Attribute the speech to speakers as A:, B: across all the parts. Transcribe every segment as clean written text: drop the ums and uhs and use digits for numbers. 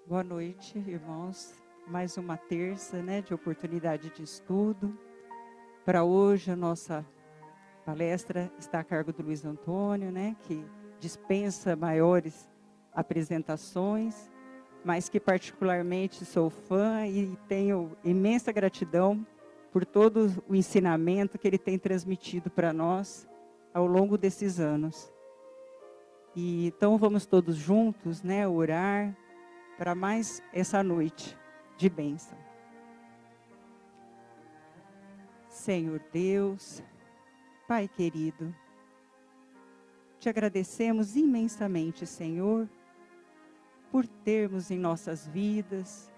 A: Boa noite, irmãos. Mais uma terça, de oportunidade de estudo. Para hoje, a nossa palestra está a cargo do Luiz Antônio, que dispensa maiores apresentações, mas que particularmente sou fã e tenho imensa gratidão por todo o ensinamento que ele tem transmitido para nós ao longo desses anos. E então vamos todos juntos, orar para mais essa noite de bênção. Senhor Deus, Pai querido, te agradecemos imensamente, Senhor, por termos em nossas vidas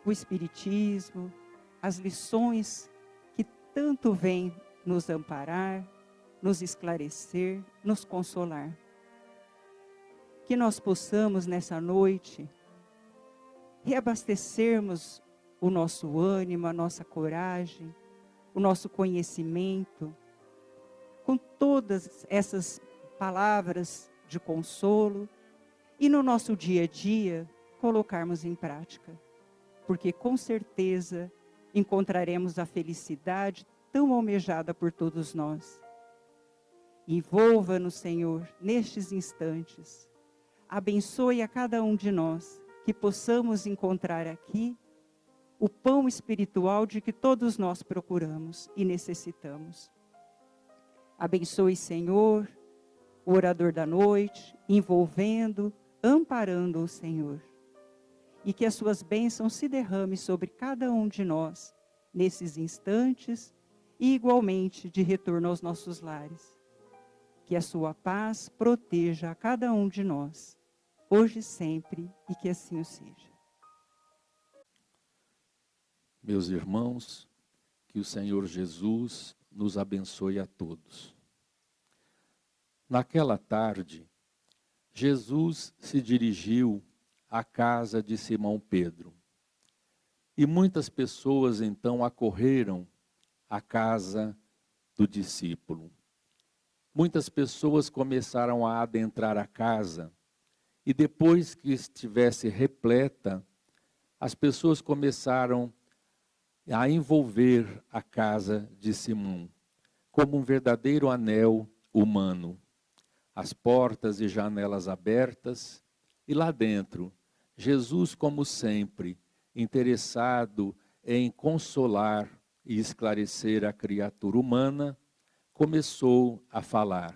A: o Espiritismo, as lições que tanto vêm nos amparar, nos esclarecer, nos consolar. Que nós possamos nessa noite reabastecermos o nosso ânimo, a nossa coragem, o nosso conhecimento, com todas essas palavras de consolo e no nosso dia a dia colocarmos em prática, porque com certeza encontraremos a felicidade tão almejada por todos nós. Envolva-nos, Senhor, nestes instantes. Abençoe a cada um de nós, que possamos encontrar aqui o pão espiritual de que todos nós procuramos e necessitamos. Abençoe, Senhor, o orador da noite, envolvendo, amparando o Senhor. E que as suas bênçãos se derramem sobre cada um de nós, nesses instantes, e igualmente de retorno aos nossos lares. Que a sua paz proteja a cada um de nós, hoje e sempre, e que assim o seja.
B: Meus irmãos, que o Senhor Jesus nos abençoe a todos. Naquela tarde, Jesus se dirigiu à casa de Simão Pedro. E muitas pessoas então acorreram à casa do discípulo. Muitas pessoas começaram a adentrar a casa, e depois que estivesse repleta, as pessoas começaram a envolver a casa de Simão, como um verdadeiro anel humano. As portas e janelas abertas, e lá dentro, Jesus, como sempre, interessado em consolar e esclarecer a criatura humana, começou a falar.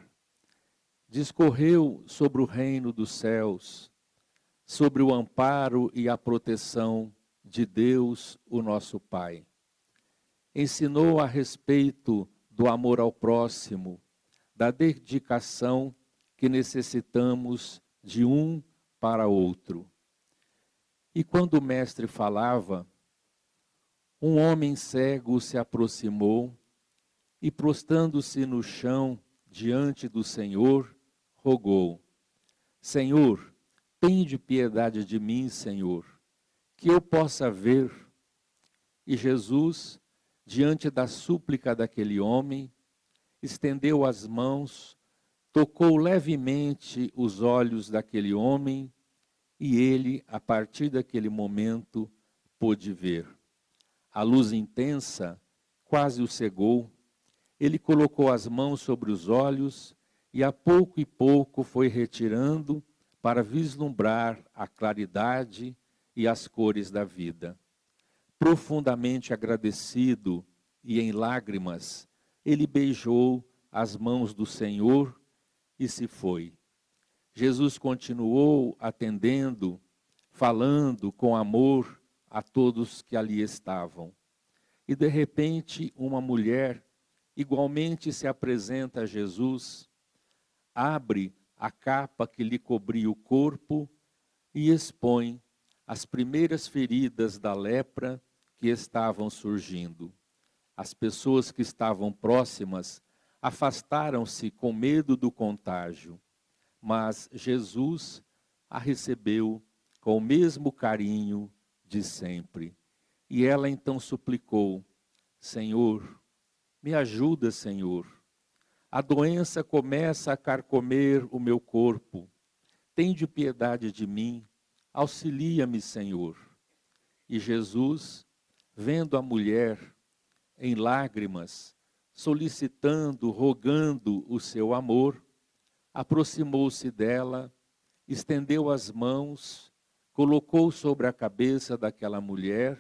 B: Discorreu sobre o reino dos céus, sobre o amparo e a proteção de Deus, o nosso Pai. Ensinou a respeito do amor ao próximo, da dedicação que necessitamos de um para outro. E quando o mestre falava, um homem cego se aproximou e, prostrando-se no chão diante do Senhor, rogou: Senhor, tende piedade de mim, Senhor, que eu possa ver. E Jesus, diante da súplica daquele homem, estendeu as mãos, tocou levemente os olhos daquele homem, e ele, a partir daquele momento, pôde ver. A luz intensa quase o cegou. Ele colocou as mãos sobre os olhos e a pouco e pouco foi retirando para vislumbrar a claridade e as cores da vida. Profundamente agradecido e em lágrimas, ele beijou as mãos do Senhor e se foi. Jesus continuou atendendo, falando com amor a todos que ali estavam. E de repente uma mulher igualmente se apresenta a Jesus, abre a capa que lhe cobria o corpo e expõe as primeiras feridas da lepra que estavam surgindo. As pessoas que estavam próximas afastaram-se com medo do contágio, mas Jesus a recebeu com o mesmo carinho de sempre. E ela então suplicou: Senhor, me ajuda, Senhor. A doença começa a carcomer o meu corpo. Tende piedade de mim. auxilia-me, Senhor. E Jesus, vendo a mulher em lágrimas, solicitando, rogando o seu amor, aproximou-se dela, estendeu as mãos, colocou sobre a cabeça daquela mulher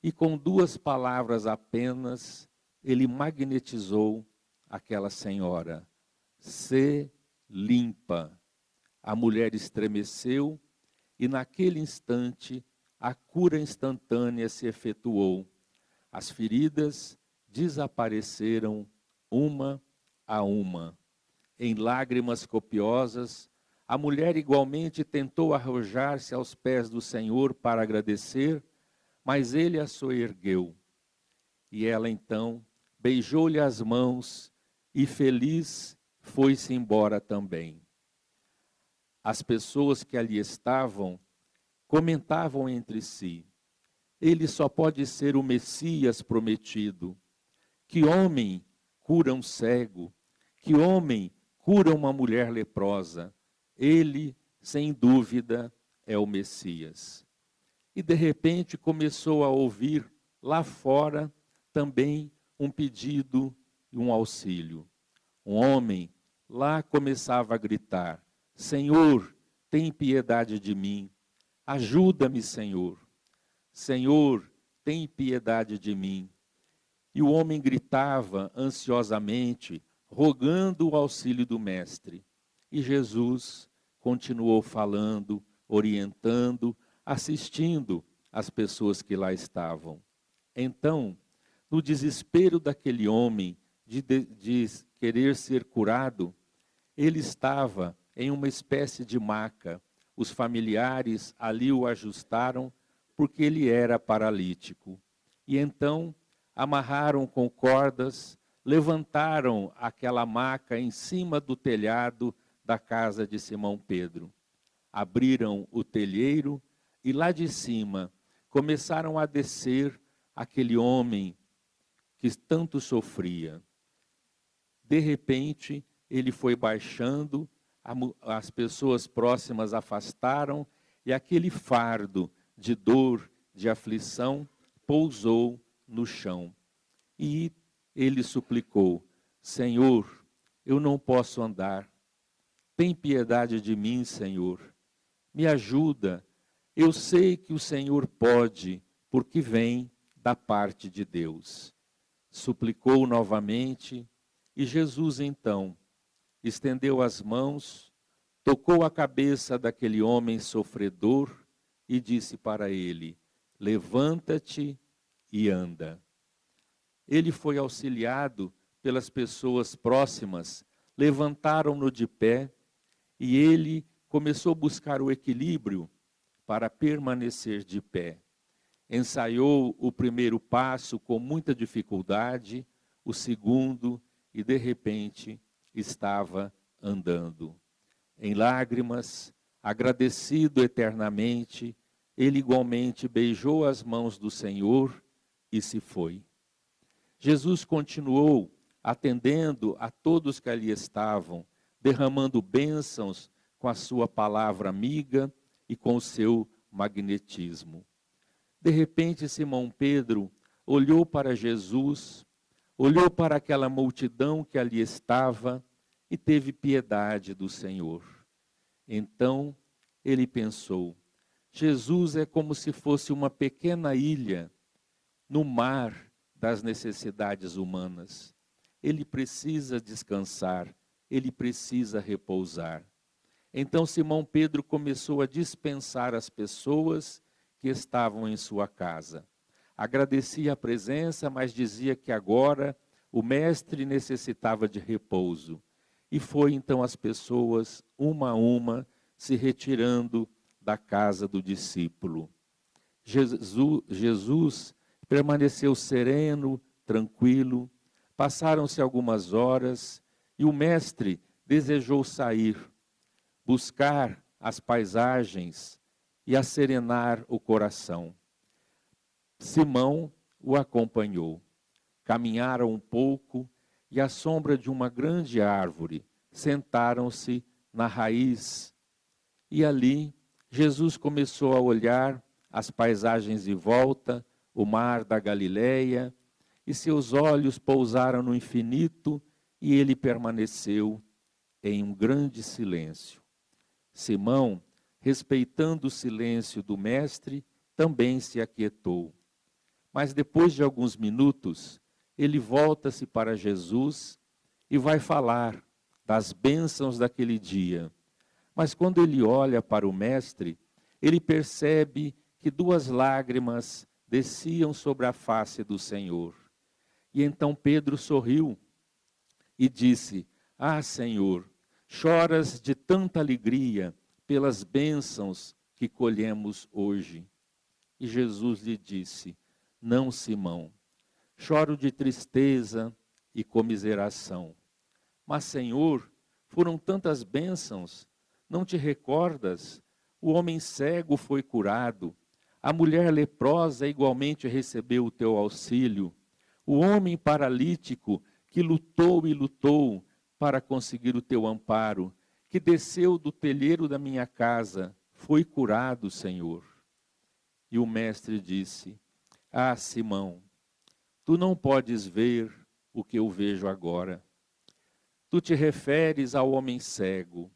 B: e com 2 palavras apenas, ele magnetizou aquela senhora. "Sê limpa." A mulher estremeceu e naquele instante a cura instantânea se efetuou. As feridas desapareceram uma a uma. Em lágrimas copiosas, a mulher igualmente tentou arrojar-se aos pés do Senhor para agradecer, mas ele a soergueu. E ela então beijou-lhe as mãos e feliz foi-se embora também. As pessoas que ali estavam comentavam entre si: ele só pode ser o Messias prometido. Que homem cura um cego? Que homem cura uma mulher leprosa? Ele, sem dúvida, é o Messias. E de repente começou a ouvir lá fora também um pedido e um auxílio. Um homem lá começava a gritar: Senhor, tem piedade de mim. Ajuda-me, Senhor. Senhor, tem piedade de mim. E o homem gritava ansiosamente, rogando o auxílio do Mestre. E Jesus continuou falando, orientando, assistindo as pessoas que lá estavam. Então, no desespero daquele homem de querer ser curado, ele estava em uma espécie de maca. Os familiares ali o ajustaram porque ele era paralítico. E então amarraram com cordas, levantaram aquela maca em cima do telhado da casa de Simão Pedro. Abriram o telheiro e lá de cima começaram a descer aquele homem que tanto sofria. De repente, ele foi baixando, as pessoas próximas afastaram e aquele fardo de dor, de aflição, pousou no chão. E ele suplicou: Senhor, eu não posso andar. Tem piedade de mim, Senhor. Me ajuda. Eu sei que o Senhor pode, porque vem da parte de Deus. Suplicou novamente e Jesus então estendeu as mãos, tocou a cabeça daquele homem sofredor e disse para ele: levanta-te e anda. Ele foi auxiliado pelas pessoas próximas, levantaram-no de pé e ele começou a buscar o equilíbrio para permanecer de pé. Ensaiou o primeiro passo com muita dificuldade, o segundo, e de repente estava andando. Em lágrimas, agradecido eternamente, ele igualmente beijou as mãos do Senhor e se foi. Jesus continuou atendendo a todos que ali estavam, derramando bênçãos com a sua palavra amiga e com o seu magnetismo. De repente, Simão Pedro olhou para Jesus, olhou para aquela multidão que ali estava e teve piedade do Senhor. Então, ele pensou: Jesus é como se fosse uma pequena ilha no mar das necessidades humanas. Ele precisa descansar, ele precisa repousar. Então Simão Pedro começou a dispensar as pessoas que estavam em sua casa. Agradecia a presença, mas dizia que agora o mestre necessitava de repouso. E foi então as pessoas, uma a uma, se retirando da casa do discípulo. Jesus permaneceu sereno, tranquilo. Passaram-se algumas horas e o mestre desejou sair, buscar as paisagens e acerenar o coração. Simão o acompanhou. Caminharam um pouco e à sombra de uma grande árvore sentaram-se na raiz. E ali Jesus começou a olhar as paisagens de volta, o mar da Galileia, e seus olhos pousaram no infinito e ele permaneceu em um grande silêncio. Simão, respeitando o silêncio do mestre, também se aquietou. Mas depois de alguns minutos, ele volta-se para Jesus e vai falar das bênçãos daquele dia. Mas quando ele olha para o mestre, ele percebe que 2 lágrimas desciam sobre a face do Senhor. E então Pedro sorriu e disse: Ah, Senhor, choras de tanta alegria pelas bênçãos que colhemos hoje. E Jesus lhe disse: Não, Simão, choro de tristeza e comiseração. Mas, Senhor, foram tantas bênçãos, não te recordas? O homem cego foi curado, a mulher leprosa igualmente recebeu o teu auxílio, o homem paralítico que lutou e lutou para conseguir o teu amparo, que desceu do telheiro da minha casa, foi curado, Senhor. E o mestre disse: Ah, Simão, tu não podes ver o que eu vejo agora. Tu te referes ao homem cego.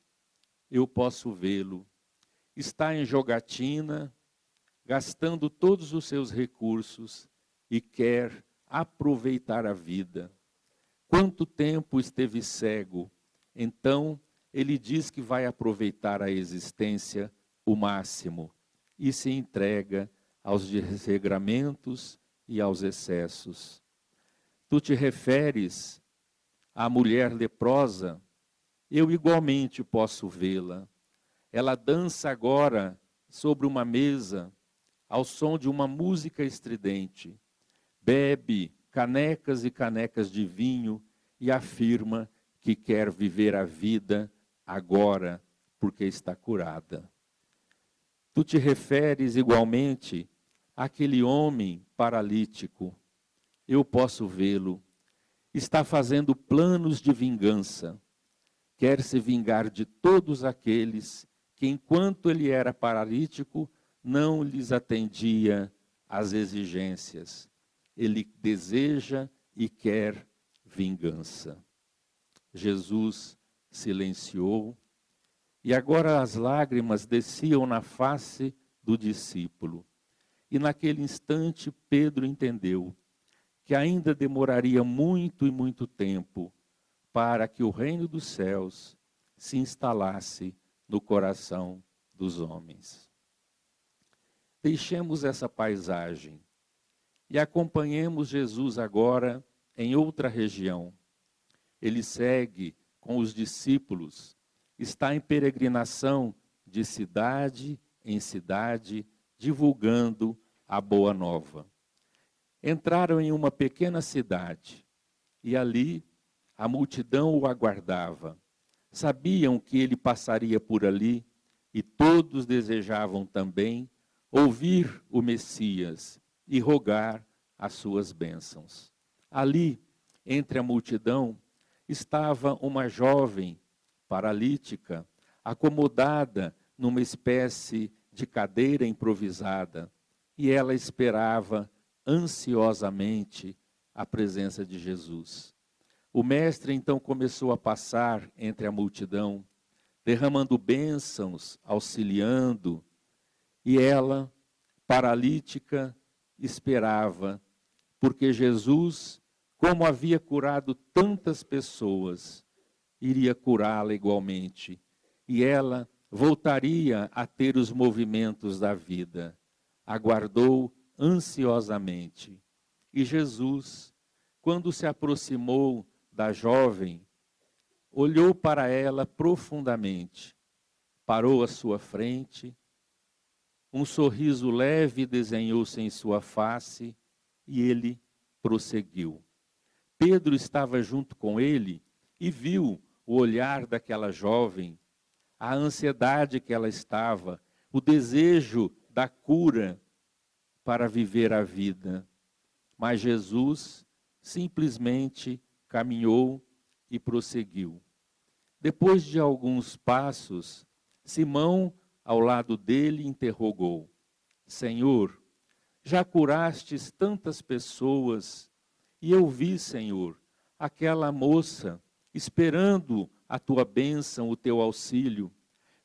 B: Eu posso vê-lo. Está em jogatina, gastando todos os seus recursos e quer aproveitar a vida. Quanto tempo esteve cego? Então, ele diz que vai aproveitar a existência o máximo e se entrega aos desregramentos e aos excessos. Tu te referes à mulher leprosa? Eu igualmente posso vê-la. Ela dança agora sobre uma mesa, ao som de uma música estridente. Bebe canecas e canecas de vinho e afirma que quer viver a vida agora, porque está curada. Tu te referes igualmente àquele homem paralítico. Eu posso vê-lo. Está fazendo planos de vingança. Quer se vingar de todos aqueles que, enquanto ele era paralítico, não lhes atendia às exigências. Ele deseja e quer vingança. Jesus silenciou, e agora as lágrimas desciam na face do discípulo. E naquele instante Pedro entendeu que ainda demoraria muito e muito tempo para que o reino dos céus se instalasse no coração dos homens. Deixemos essa paisagem e acompanhemos Jesus agora em outra região. Ele segue com os discípulos, está em peregrinação de cidade em cidade, divulgando a boa nova. Entraram em uma pequena cidade e ali a multidão o aguardava. Sabiam que ele passaria por ali e todos desejavam também ouvir o Messias e rogar as suas bênçãos. Ali, entre a multidão, estava uma jovem paralítica, acomodada numa espécie de cadeira improvisada, e ela esperava ansiosamente a presença de Jesus. O mestre então começou a passar entre a multidão, derramando bênçãos, auxiliando, e ela, paralítica, esperava, porque Jesus, como havia curado tantas pessoas, iria curá-la igualmente, e ela voltaria a ter os movimentos da vida. Aguardou ansiosamente. E Jesus, quando se aproximou da jovem, olhou para ela profundamente, parou à sua frente, um sorriso leve desenhou-se em sua face e ele prosseguiu. Pedro estava junto com ele e viu o olhar daquela jovem, a ansiedade que ela estava, o desejo da cura para viver a vida. Mas Jesus simplesmente caminhou e prosseguiu. Depois de alguns passos, Simão ao lado dele, interrogou: Senhor, já curastes tantas pessoas, e eu vi, Senhor, aquela moça esperando a tua bênção, o teu auxílio.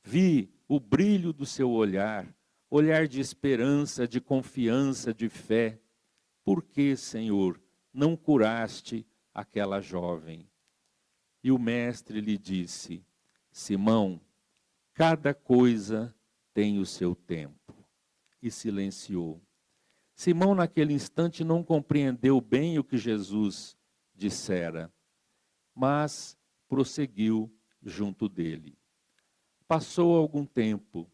B: Vi o brilho do seu olhar, olhar de esperança, de confiança, de fé. Por que, Senhor, não curaste aquela jovem? E o mestre lhe disse: Simão, cada coisa tem o seu tempo. E silenciou. Simão, naquele instante, não compreendeu bem o que Jesus dissera, mas prosseguiu junto dele. Passou algum tempo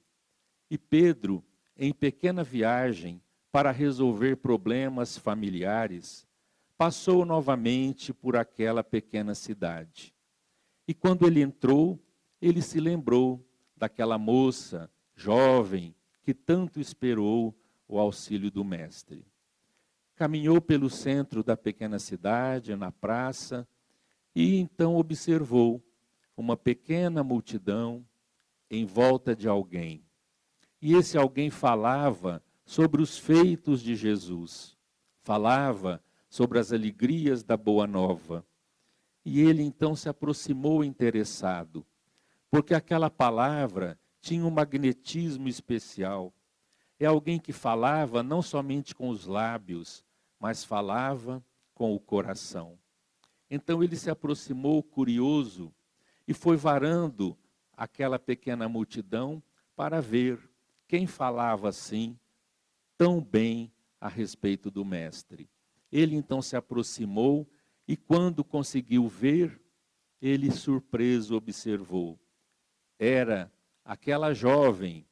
B: e Pedro, em pequena viagem para resolver problemas familiares, passou novamente por aquela pequena cidade. E quando ele entrou, ele se lembrou daquela moça jovem que tanto esperou o auxílio do mestre. Caminhou pelo centro da pequena cidade, na praça, e então observou uma pequena multidão em volta de alguém. E esse alguém falava sobre os feitos de Jesus, falava sobre as alegrias da Boa Nova. E ele então se aproximou interessado, porque aquela palavra tinha um magnetismo especial. É alguém que falava não somente com os lábios, mas falava com o coração. Então ele se aproximou curioso e foi varando aquela pequena multidão para ver quem falava assim tão bem a respeito do mestre. Ele então se aproximou e quando conseguiu ver, ele surpreso observou. Era aquela jovem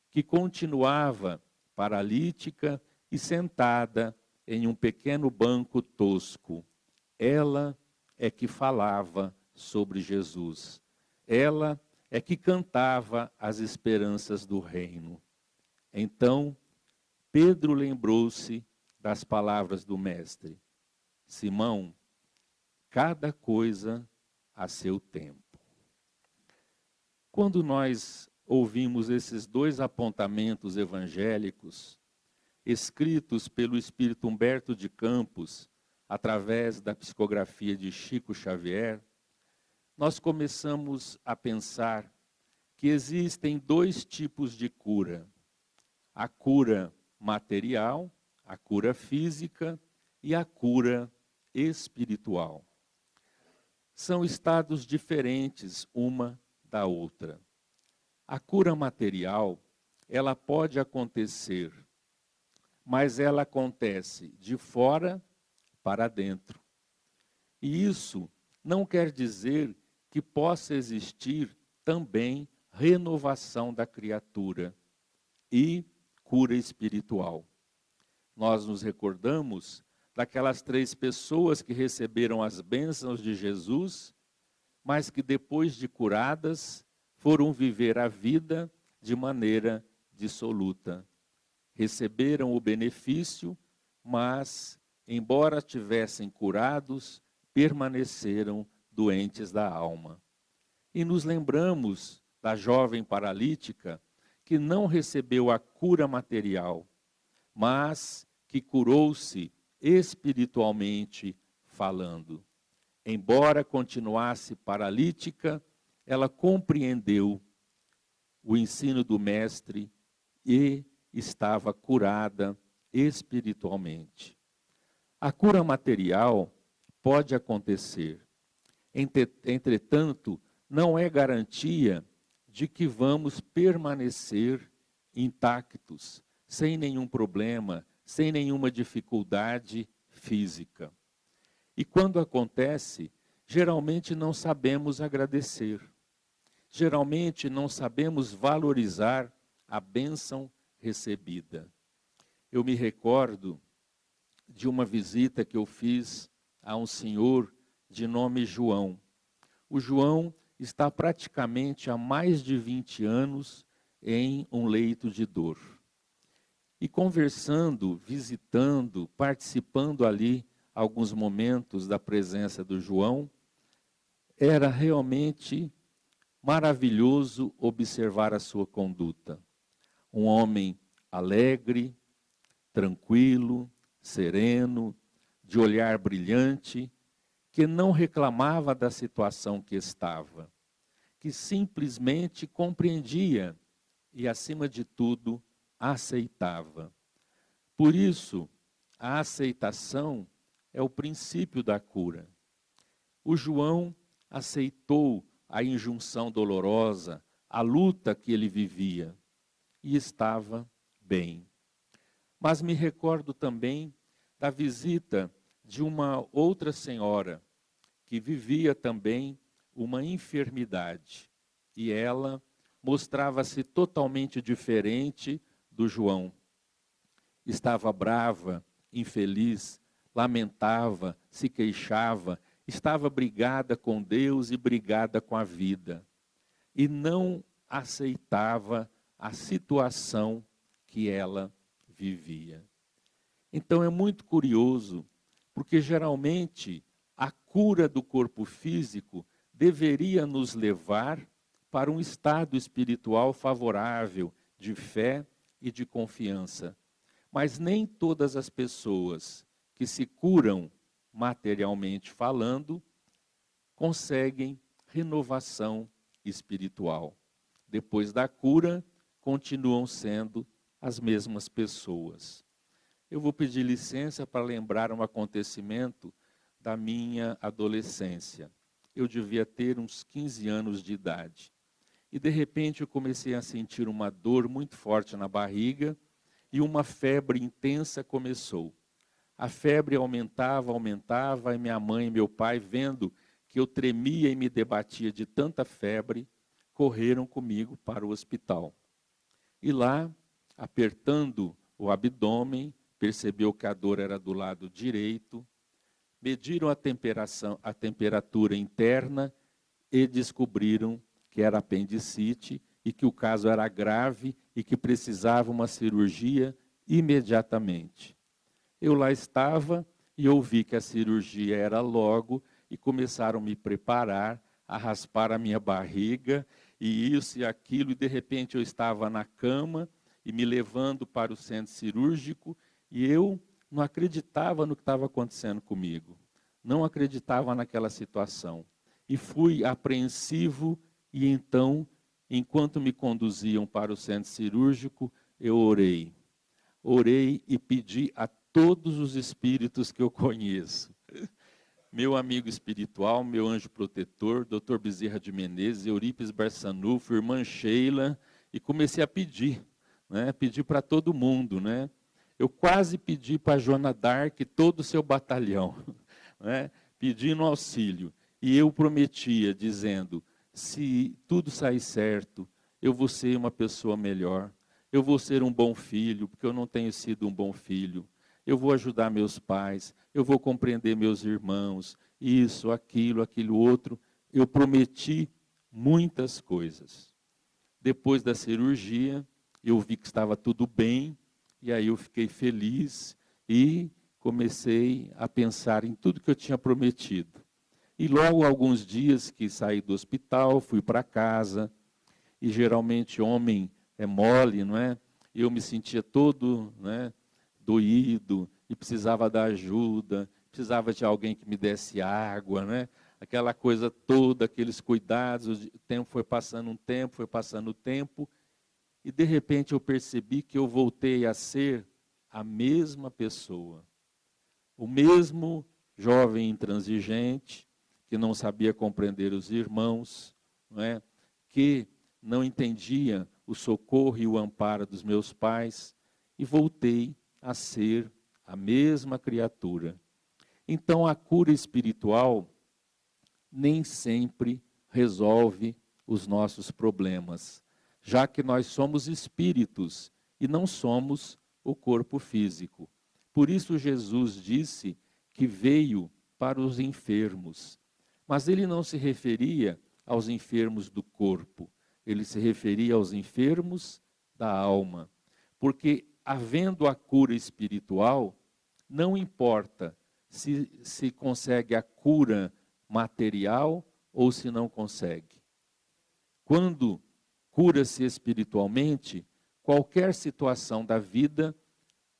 B: que continuava paralítica e sentada em um pequeno banco tosco. Ela é que falava sobre Jesus. Ela é que cantava as esperanças do reino. Então, Pedro lembrou-se das palavras do mestre. Simão, cada coisa a seu tempo. Quando nós ouvimos esses dois apontamentos evangélicos, escritos pelo espírito Humberto de Campos, através da psicografia de Chico Xavier, nós começamos a pensar que existem dois tipos de cura. A cura material, a cura física e a cura espiritual. São estados diferentes uma da outra. A cura material, ela pode acontecer, mas ela acontece de fora para dentro. E isso não quer dizer que possa existir também renovação da criatura e cura espiritual. Nós nos recordamos daquelas 3 pessoas que receberam as bênçãos de Jesus, mas que depois de curadas foram viver a vida de maneira dissoluta. Receberam o benefício, mas, embora tivessem curados, permaneceram doentes da alma. E nos lembramos da jovem paralítica que não recebeu a cura material, mas que curou-se espiritualmente falando. Embora continuasse paralítica, ela compreendeu o ensino do mestre e estava curada espiritualmente. A cura material pode acontecer, entretanto, não é garantia de que vamos permanecer intactos, sem nenhum problema, sem nenhuma dificuldade física. E quando acontece, geralmente não sabemos agradecer. Geralmente não sabemos valorizar a bênção recebida. Eu me recordo de uma visita que eu fiz a um senhor de nome João. O João está praticamente há mais de 20 anos em um leito de dor. E conversando, visitando, participando ali alguns momentos da presença do João, era realmente maravilhoso observar a sua conduta. Um homem alegre, tranquilo, sereno, de olhar brilhante, que não reclamava da situação que estava, que simplesmente compreendia e, acima de tudo, aceitava. Por isso, a aceitação é o princípio da cura. O João aceitou a injunção dolorosa, a luta que ele vivia, e estava bem. Mas me recordo também da visita de uma outra senhora, que vivia também uma enfermidade, e ela mostrava-se totalmente diferente do João. Estava brava, infeliz, lamentava, se queixava, estava brigada com Deus e brigada com a vida, e não aceitava a situação que ela vivia. Então é muito curioso, porque geralmente a cura do corpo físico deveria nos levar para um estado espiritual favorável, de fé e de confiança. Mas nem todas as pessoas que se curam materialmente falando conseguem renovação espiritual. Depois da cura, continuam sendo as mesmas pessoas. Eu vou pedir licença para lembrar um acontecimento da minha adolescência. Eu devia ter uns 15 anos de idade. E de repente eu comecei a sentir uma dor muito forte na barriga e uma febre intensa começou. A febre aumentava, aumentava, e minha mãe e meu pai, vendo que eu tremia e me debatia de tanta febre, correram comigo para o hospital. E lá, apertando o abdômen, percebeu que a dor era do lado direito, mediram a temperatura interna e descobriram que era apendicite e que o caso era grave e que precisava uma cirurgia imediatamente. Eu lá estava e ouvi que a cirurgia era logo e começaram a me preparar, a raspar a minha barriga e isso e aquilo, e de repente eu estava na cama e me levando para o centro cirúrgico e eu não acreditava no que estava acontecendo comigo, não acreditava naquela situação. E fui apreensivo e então, enquanto me conduziam para o centro cirúrgico, eu orei. Orei e pedi a todos os espíritos que eu conheço. Meu amigo espiritual, meu anjo protetor, Dr. Bezerra de Menezes, Eurípides Barçanufo, irmã Sheila, e comecei a pedir, né? Pedi para todo mundo, né? Eu quase pedi para a Joana d'Arc todo o seu batalhão, né? Pedindo auxílio. E eu prometia, dizendo, se tudo sair certo, eu vou ser uma pessoa melhor, eu vou ser um bom filho, porque eu não tenho sido um bom filho, eu vou ajudar meus pais, eu vou compreender meus irmãos, isso, aquilo outro. Eu prometi muitas coisas. Depois da cirurgia, eu vi que estava tudo bem, e aí eu fiquei feliz e comecei a pensar em tudo que eu tinha prometido. E logo alguns dias que saí do hospital, fui para casa, e geralmente homem é mole, não é? Eu me sentia todo, né, doído, e precisava da ajuda, precisava de alguém que me desse água, né? Aquela coisa toda, aqueles cuidados, o tempo foi passando um tempo, foi passando o tempo, e de repente eu percebi que eu voltei a ser a mesma pessoa. O mesmo jovem intransigente, que não sabia compreender os irmãos, não é? Que não entendia o socorro e o amparo dos meus pais, e voltei a ser a mesma criatura. Então a cura espiritual nem sempre resolve os nossos problemas, já que nós somos espíritos e não somos o corpo físico. Por isso Jesus disse que veio para os enfermos, mas ele não se referia aos enfermos do corpo, ele se referia aos enfermos da alma, porque havendo a cura espiritual, não importa se consegue a cura material ou se não consegue. quando cura-se espiritualmente, qualquer situação da vida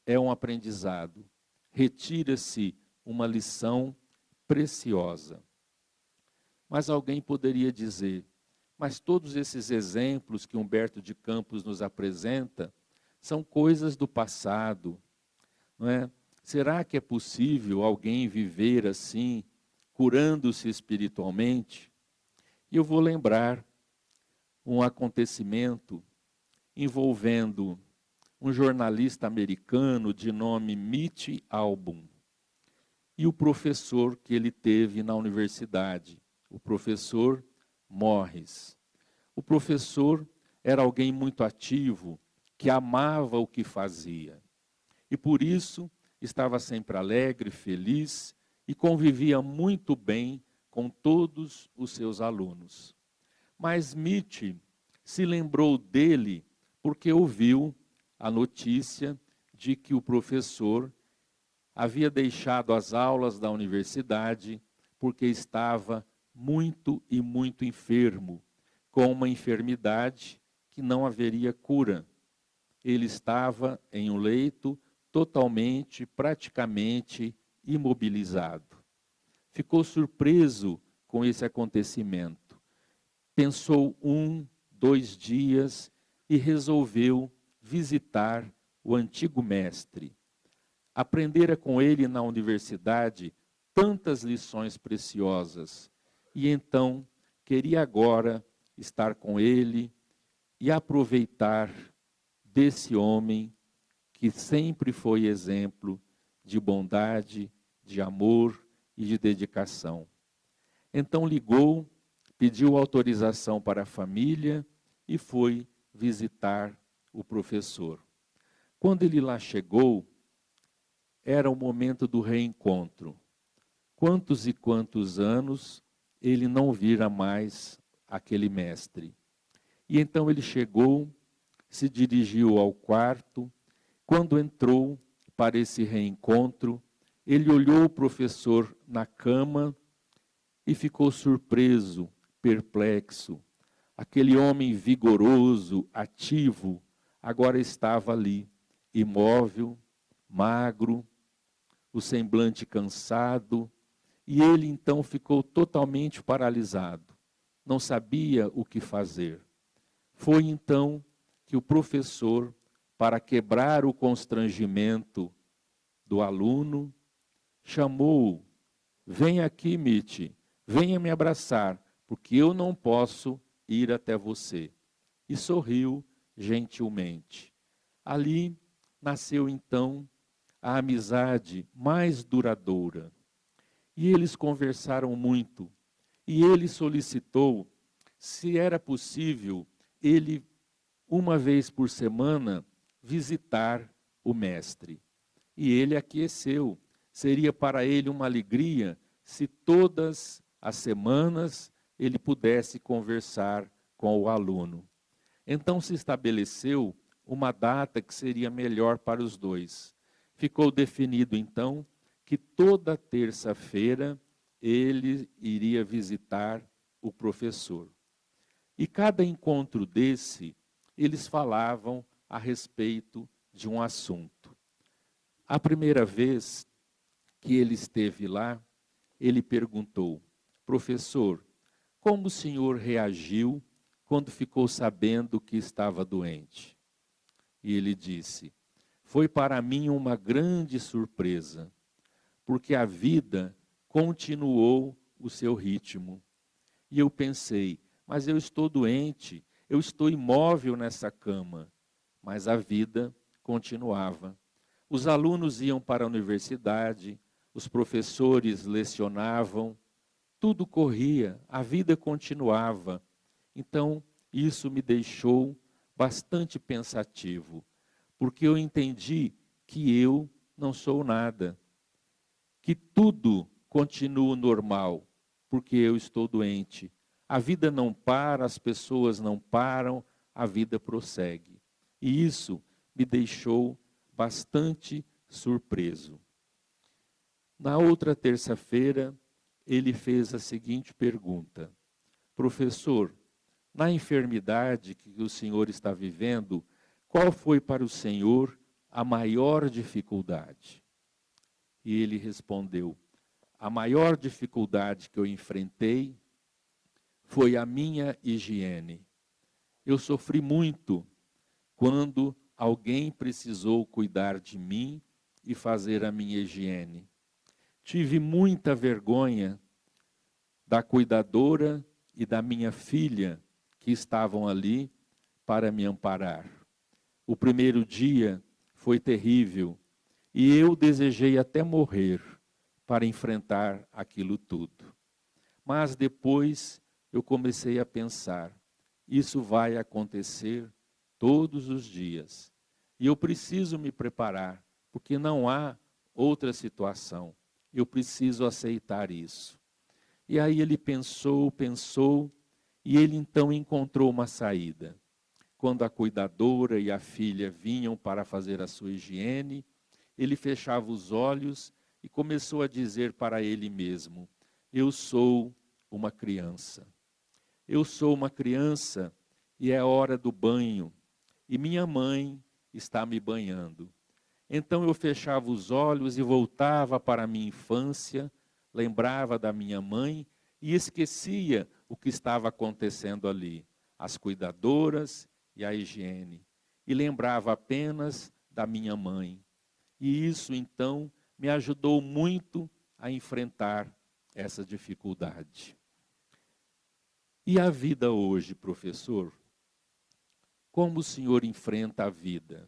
B: é um aprendizado. Retira-se uma lição preciosa. Mas alguém poderia dizer, mas todos esses exemplos que Humberto de Campos nos apresenta são coisas do passado, não é? Será que é possível alguém viver assim, curando-se espiritualmente? E eu vou lembrar um acontecimento envolvendo um jornalista americano de nome Mitch Albom e o professor que ele teve na universidade, o professor Morris. O professor era alguém muito ativo, que amava o que fazia. E por isso estava sempre alegre, feliz e convivia muito bem com todos os seus alunos. Mas Mitch se lembrou dele porque ouviu a notícia de que o professor havia deixado as aulas da universidade porque estava muito e muito enfermo, com uma enfermidade que não haveria cura. Ele estava em um leito totalmente, praticamente imobilizado. Ficou surpreso com esse acontecimento. Pensou 1, 2 dias e resolveu visitar o antigo mestre. Aprendera com ele na universidade tantas lições preciosas. E então queria agora estar com ele e aproveitar desse homem que sempre foi exemplo de bondade, de amor e de dedicação. Então ligou, pediu autorização para a família e foi visitar o professor. Quando ele lá chegou, era o momento do reencontro. Quantos e quantos anos ele não vira mais aquele mestre. E então ele chegou, se dirigiu ao quarto. Quando entrou para esse reencontro, ele olhou o professor na cama e ficou surpreso, perplexo. Aquele homem vigoroso, ativo, agora estava ali, imóvel, magro, o semblante cansado, e ele então ficou totalmente paralisado, não sabia o que fazer. Foi então que o professor, para quebrar o constrangimento do aluno, chamou-o: vem aqui, Mitch, venha me abraçar, porque eu não posso ir até você. E sorriu gentilmente. Ali nasceu então a amizade mais duradoura. E eles conversaram muito. E ele solicitou, se era possível, ele, uma vez por semana, visitar o mestre. E ele aqueceu. Seria para ele uma alegria se todas as semanas ele pudesse conversar com o aluno. Então se estabeleceu uma data que seria melhor para os dois. Ficou definido então que toda terça-feira ele iria visitar o professor. E cada encontro desse, eles falavam a respeito de um assunto. A primeira vez que ele esteve lá, ele perguntou: professor, como o senhor reagiu quando ficou sabendo que estava doente? E ele disse: foi para mim uma grande surpresa, porque a vida continuou o seu ritmo. E eu pensei, mas eu estou doente, eu estou imóvel nessa cama. Mas a vida continuava. Os alunos iam para a universidade, os professores lecionavam, tudo corria, a vida continuava. Então, isso me deixou bastante pensativo, porque eu entendi que eu não sou nada, que tudo continua normal, porque eu estou doente. A vida não para, as pessoas não param, a vida prossegue. E isso me deixou bastante surpreso. Na outra terça-feira, ele fez a seguinte pergunta: professor, na enfermidade que o senhor está vivendo, qual foi para o senhor a maior dificuldade? E ele respondeu: a maior dificuldade que eu enfrentei foi a minha higiene. Eu sofri muito quando alguém precisou cuidar de mim e fazer a minha higiene. Tive muita vergonha da cuidadora e da minha filha que estavam ali para me amparar. O primeiro dia foi terrível e eu desejei até morrer para enfrentar aquilo tudo. Mas depois eu comecei a pensar, isso vai acontecer todos os dias. E eu preciso me preparar, porque não há outra situação. Eu preciso aceitar isso. E aí ele pensou, e ele então encontrou uma saída. Quando a cuidadora e a filha vinham para fazer a sua higiene, ele fechava os olhos e começou a dizer para ele mesmo: eu sou uma criança. Eu sou uma criança e é hora do banho, e minha mãe está me banhando. Então eu fechava os olhos e voltava para a minha infância, lembrava da minha mãe e esquecia o que estava acontecendo ali, as cuidadoras e a higiene, e lembrava apenas da minha mãe. E isso então me ajudou muito a enfrentar essa dificuldade. E a vida hoje, professor? Como o senhor enfrenta a vida?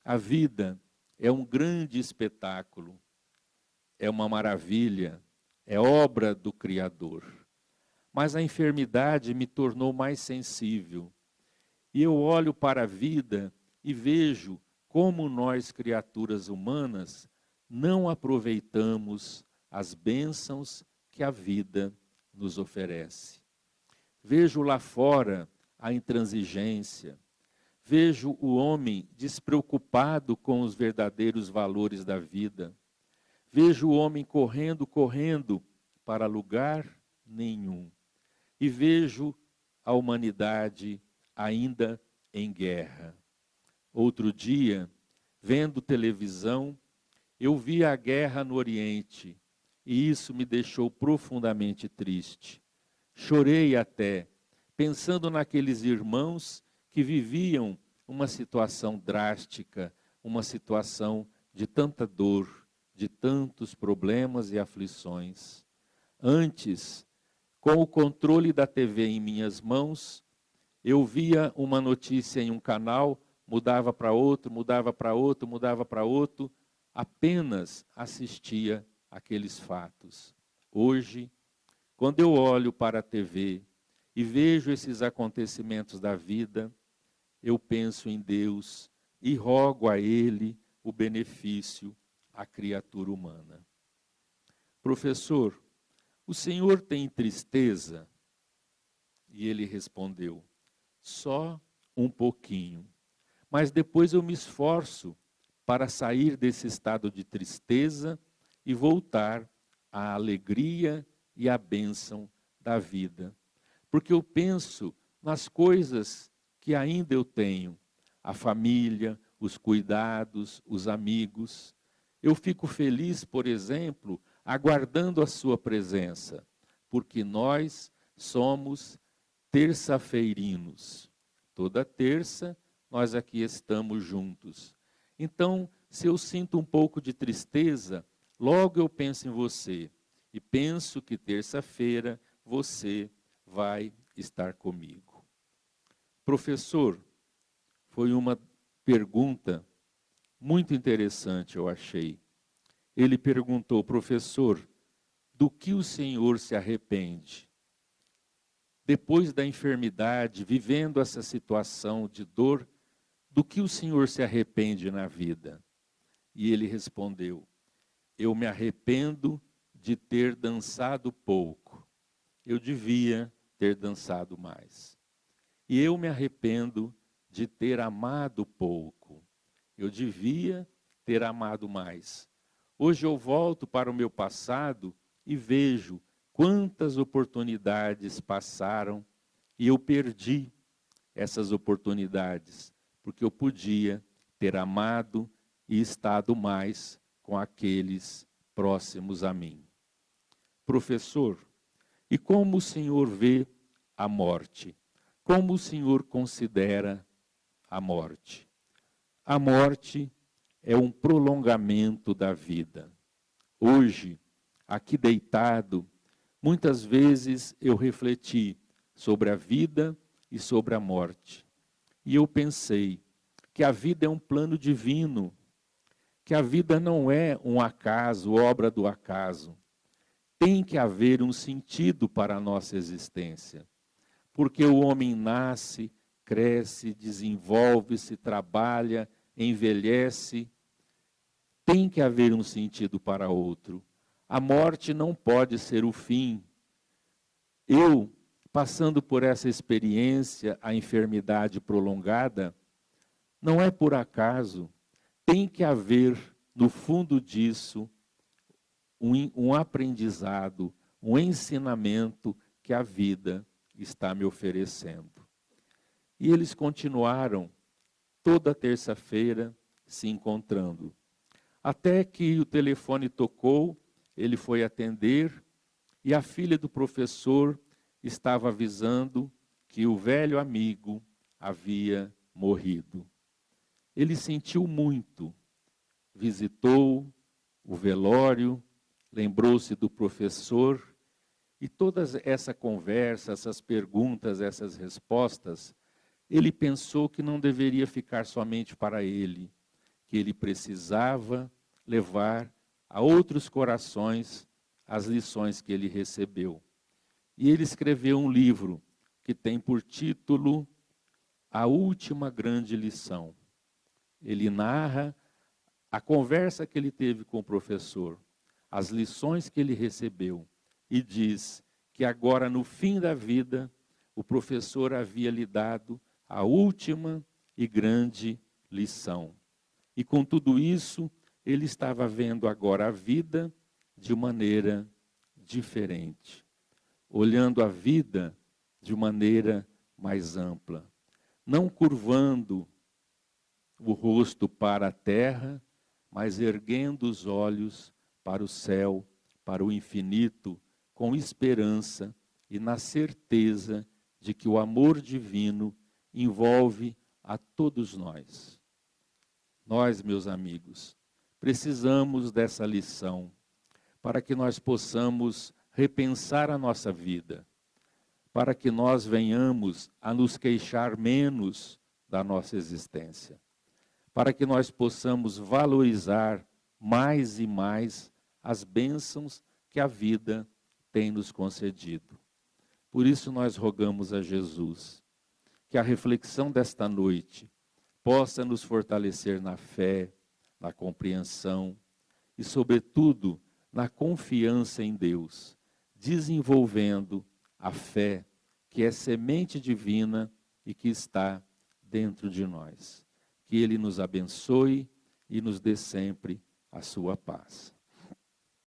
B: A vida é um grande espetáculo, é uma maravilha, é obra do Criador. Mas a enfermidade me tornou mais sensível. E eu olho para a vida e vejo como nós, criaturas humanas, não aproveitamos as bênçãos que a vida nos oferece. Vejo lá fora a intransigência, vejo o homem despreocupado com os verdadeiros valores da vida, vejo o homem correndo para lugar nenhum, e vejo a humanidade ainda em guerra. Outro dia, vendo televisão, eu vi a guerra no Oriente, e isso me deixou profundamente triste. Chorei até, pensando naqueles irmãos que viviam uma situação drástica, uma situação de tanta dor, de tantos problemas e aflições. Antes, com o controle da TV em minhas mãos, eu via uma notícia em um canal, mudava para outro, apenas assistia aqueles fatos. Hoje, quando eu olho para a TV e vejo esses acontecimentos da vida, eu penso em Deus e rogo a Ele o benefício à criatura humana. Professor, o senhor tem tristeza? E ele respondeu: só um pouquinho. Mas depois eu me esforço para sair desse estado de tristeza e voltar à alegria e à bênção da vida. Porque eu penso nas coisas que ainda eu tenho, a família, os cuidados, os amigos. Eu fico feliz, por exemplo, aguardando a sua presença, porque nós somos terça-feirinos. Toda terça nós aqui estamos juntos. Então, se eu sinto um pouco de tristeza, logo eu penso em você. E penso que terça-feira você vai estar comigo. Professor, foi uma pergunta muito interessante, eu achei. Ele perguntou: professor, do que o senhor se arrepende? Depois da enfermidade, vivendo essa situação de dor, do que o senhor se arrepende na vida? E ele respondeu: eu me arrependo de ter dançado pouco. Eu devia ter dançado mais. E eu me arrependo de ter amado pouco. Eu devia ter amado mais. Hoje eu volto para o meu passado e vejo quantas oportunidades passaram E eu perdi essas oportunidades, porque eu podia ter amado e estado mais com aqueles próximos a mim. Professor, e como o senhor vê a morte? Como o senhor considera a morte? A morte é um prolongamento da vida. Hoje, aqui deitado, muitas vezes eu refleti sobre a vida e sobre a morte. E eu pensei que a vida é um plano divino, que a vida não é um acaso, obra do acaso. Tem que haver um sentido para a nossa existência, porque o homem nasce, cresce, desenvolve-se, trabalha, envelhece. Tem que haver um sentido para outro. A morte não pode ser o fim. Eu, passando por essa experiência, a enfermidade prolongada, não é por acaso. Tem que haver, no fundo disso, um aprendizado, um ensinamento que a vida está me oferecendo. E eles continuaram toda terça-feira se encontrando. Até que o telefone tocou, ele foi atender e a filha do professor estava avisando que o velho amigo havia morrido. Ele sentiu muito, visitou o velório, lembrou-se do professor e toda essa conversa, essas perguntas, essas respostas, ele pensou que não deveria ficar somente para ele, que ele precisava levar a outros corações as lições que ele recebeu. E ele escreveu um livro que tem por título A Última Grande Lição. Ele narra a conversa que ele teve com o professor, as lições que ele recebeu, e diz que agora, no fim da vida, o professor havia lhe dado a última e grande lição. E com tudo isso, ele estava vendo agora a vida de maneira diferente, olhando a vida de maneira mais ampla, não curvando o rosto para a terra, mas erguendo os olhos para o céu, para o infinito, com esperança e na certeza de que o amor divino envolve a todos nós. Nós, meus amigos, precisamos dessa lição para que nós possamos repensar a nossa vida, para que nós venhamos a nos queixar menos da nossa existência, para que nós possamos valorizar mais e mais as bênçãos que a vida tem nos concedido. Por isso nós rogamos a Jesus que a reflexão desta noite possa nos fortalecer na fé, na compreensão e, sobretudo, na confiança em Deus, desenvolvendo a fé que é semente divina e que está dentro de nós. Que Ele nos abençoe e nos dê sempre a sua paz.